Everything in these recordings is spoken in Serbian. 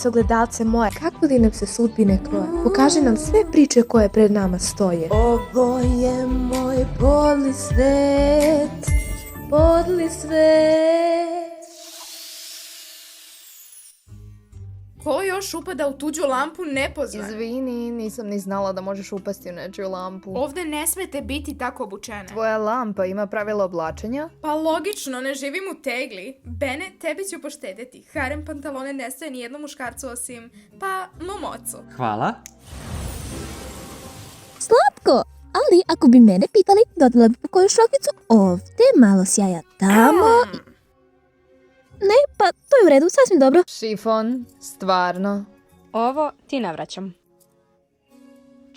ogledalce moje, kako li nam se sudbine kroje? Pokaži nam sve priče koje pred nama stoje. Ovo je moj podli svet, podli svet. Ko još upada u tuđu lampu nepozvan? Izvini, nisam ni znala da možeš upasti u nečiju lampu. Ovde ne smete biti tako obučene. Tvoja lampa ima pravila oblačenja? Pa logično, ne živim u tegli. Bene, tebi ću poštedeti. Harem pantalone ne stoje ni jednom muškarcu osim, pa, mom ocu. Hvala. Slatko, ali ako bi mene pitali, dodala bi po koju šokicu ovde, malo sjaja tamo. Ne, pa to je u redu, sasvim dobro. Šifon, stvarno. Ovo ti ne vraćam.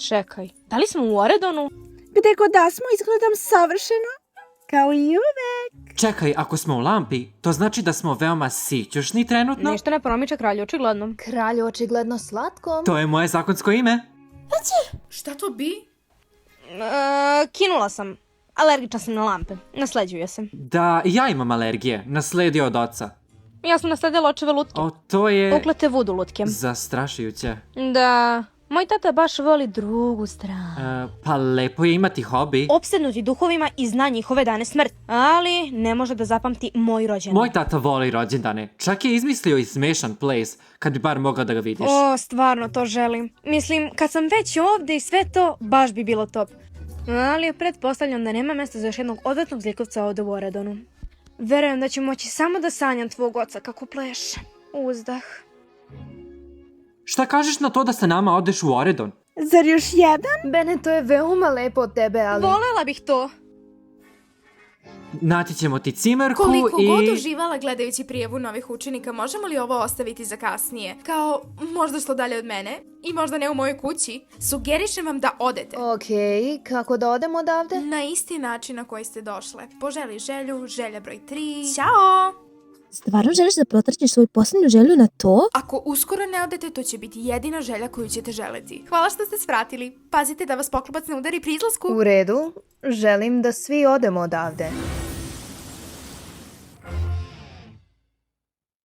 Čekaj, da li smo u Oredonu? Gde god da smo, izgledam savršeno, kao i uvek. Čekaj, ako smo u lampi, to znači da smo veoma sićušni trenutno? Ništa ne promiče kralju, očigledno. Kralj očigledno Slatko. To je moje zakonsko ime. Šta to bi? Kinula sam. Alergična sam na lampe. Nasleđuje se. Da, ja imam alergije, nasledio od oca. Ja sam nasledila očeve lutke. O, to je... Uklete vudu lutke. Zastrašujuće. Da, moj tata baš voli drugu stranu. Pa lepo je imati hobi. Opsednuti duhovima i zna njihove dane smrti. Ali ne može da zapamti moj rođendan. Moj tata voli rođendane. Čak je izmislio i smešan place, kad bi bar mogao da ga vidiš. O, stvarno to želim. Mislim, kad sam već ovde i sve to, baš bi bilo top. Ali pretpostavljam da nema mesta za još jednog odvetnog zlikovca ovde u Oredonu. Verujem da ću moći samo da sanjam tvog oca kako pleše. Uzdah. Šta kažeš na to da sa nama odeš u Oredon? Zar još jedan? Bene, to je veoma lepo od tebe, ali... Volela bih to. Naći ćemo ti cimerku Koliko i... god uživala gledajući prijavu novih učenika, možemo li ovo ostaviti za kasnije? Kao, možda što dalje od mene i možda ne u mojoj kući. Sugerišem vam da odete. Okej, kako da odemo odavde? Na isti način na koji ste došle. Poželi želju, želja broj 3. Ćao! Stvarno želiš da protraćiš svoju posljednju želju na to? Ako uskoro ne odete, to će biti jedina želja koju ćete želeti. Hvala što ste svratili. Pazite da vas poklopac ne udari pri izlasku. U redu, želim da svi odemo odavde.